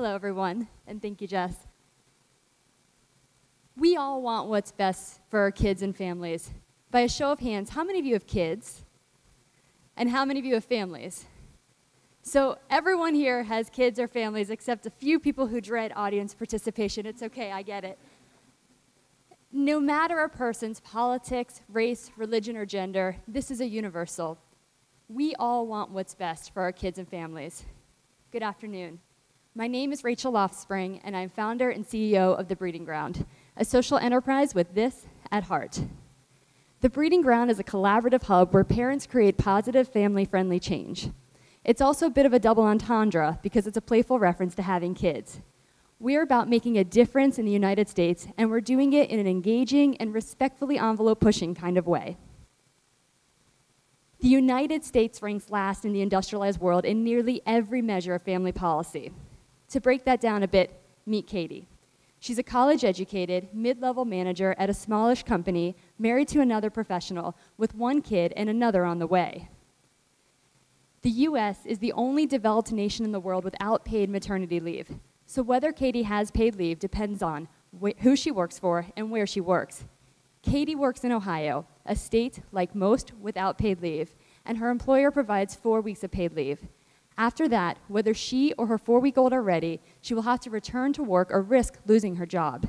Hello, everyone, and thank you, Jess. We all want what's best for our kids and families. By a show of hands, how many of you have kids? And how many of you have families? So everyone here has kids or families except a few people who dread audience participation. It's okay, I get it. No matter a person's politics, race, religion, or gender, this is a universal. We all want what's best for our kids and families. Good afternoon. My name is Rachel Loftspring, and I'm founder and CEO of The Breeding Ground, a social enterprise with this at heart. The Breeding Ground is a collaborative hub where parents create positive, family-friendly change. It's also a bit of a double entendre because it's a playful reference to having kids. We're about making a difference in the United States, and we're doing it in an engaging and respectfully envelope-pushing kind of way. The United States ranks last in the industrialized world in nearly every measure of family policy. To break that down a bit, meet Katie. She's a college-educated, mid-level manager at a smallish company, married to another professional, with one kid and another on the way. The US is the only developed nation in the world without paid maternity leave. So whether Katie has paid leave depends on who she works for and where she works. Katie works in Ohio, a state, like most, without paid leave, and her employer provides 4 weeks of paid leave. After that, whether she or her 4-week-old are ready, she will have to return to work or risk losing her job.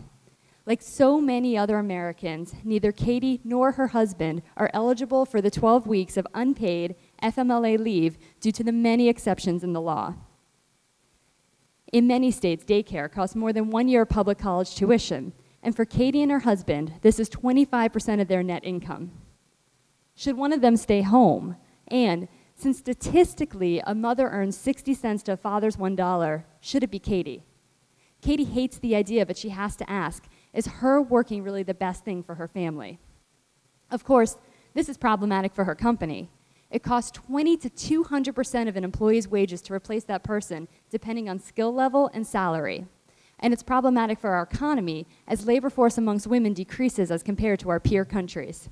Like so many other Americans, neither Katie nor her husband are eligible for the 12 weeks of unpaid FMLA leave due to the many exceptions in the law. In many states, daycare costs more than 1 year of public college tuition, and for Katie and her husband, this is 25% of their net income. Should one of them stay home? And since statistically a mother earns 60 cents to a father's $1, should it be Katie? Katie hates the idea, but she has to ask, is her working really the best thing for her family? Of course, this is problematic for her company. It costs 20 to 200% of an employee's wages to replace that person, depending on skill level and salary. And it's problematic for our economy, as labor force amongst women decreases as compared to our peer countries.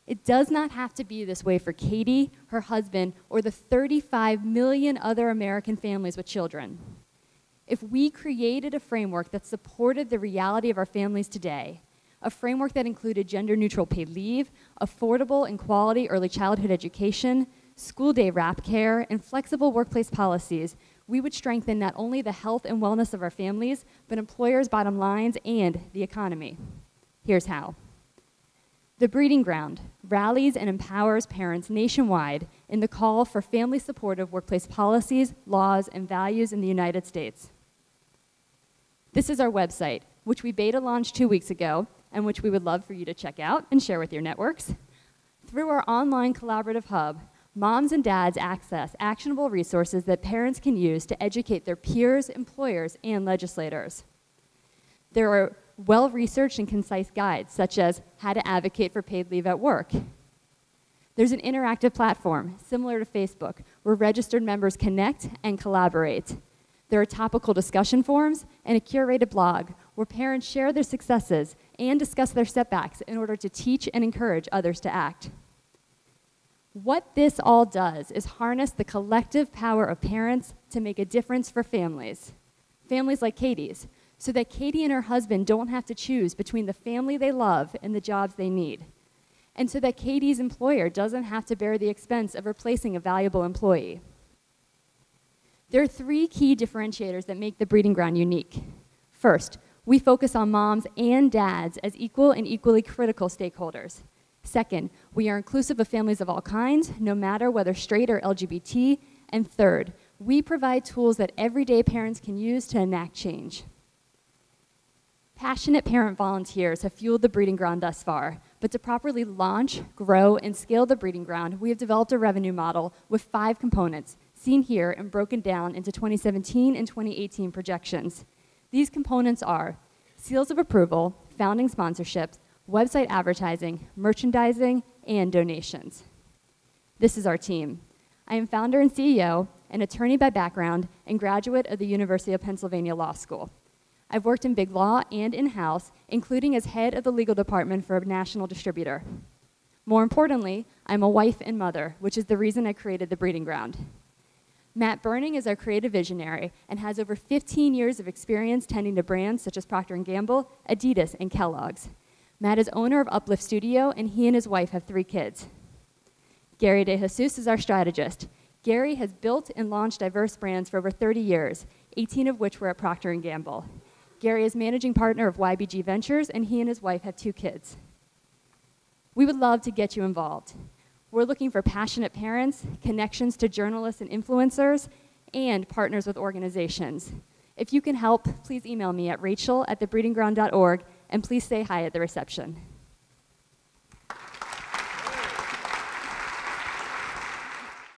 It does not have to be this way for Katie, her husband, or the 35 million other American families with children. If we created a framework that supported the reality of our families today, a framework that included gender-neutral paid leave, affordable and quality early childhood education, school day wrap care, and flexible workplace policies, we would strengthen not only the health and wellness of our families, but employers' bottom lines and the economy. Here's how. The Breeding Ground rallies and empowers parents nationwide in the call for family-supportive workplace policies, laws, and values in the United States. This is our website, which we beta launched 2 weeks ago, and which we would love for you to check out and share with your networks. Through our online collaborative hub, moms and dads access actionable resources that parents can use to educate their peers, employers, and legislators. There are well-researched and concise guides, such as how to advocate for paid leave at work. There's an interactive platform, similar to Facebook, where registered members connect and collaborate. There are topical discussion forums and a curated blog where parents share their successes and discuss their setbacks in order to teach and encourage others to act. What this all does is harness the collective power of parents to make a difference for families like Katie's, so that Katie and her husband don't have to choose between the family they love and the jobs they need, and so that Katie's employer doesn't have to bear the expense of replacing a valuable employee. There are 3 key differentiators that make the Breeding Ground unique. First, we focus on moms and dads as equal and equally critical stakeholders. Second, we are inclusive of families of all kinds, no matter whether straight or LGBT. And third, we provide tools that everyday parents can use to enact change. Passionate parent volunteers have fueled the Breeding Ground thus far, but to properly launch, grow, and scale the Breeding Ground, we have developed a revenue model with 5 components, seen here and broken down into 2017 and 2018 projections. These components are seals of approval, founding sponsorships, website advertising, merchandising, and donations. This is our team. I am founder and CEO, an attorney by background, and graduate of the University of Pennsylvania Law School. I've worked in big law and in-house, including as head of the legal department for a national distributor. More importantly, I'm a wife and mother, which is the reason I created the Breeding Ground. Matt Burning is our creative visionary and has over 15 years of experience tending to brands such as Procter & Gamble, Adidas, and Kellogg's. Matt is owner of Uplift Studio, and he and his wife have 3 kids. Gary De Jesus is our strategist. Gary has built and launched diverse brands for over 30 years, 18 of which were at Procter & Gamble. Gary is managing partner of YBG Ventures, and he and his wife have 2 kids. We would love to get you involved. We're looking for passionate parents, connections to journalists and influencers, and partners with organizations. If you can help, please email me at rachel@thebreedingground.org, and please say hi at the reception.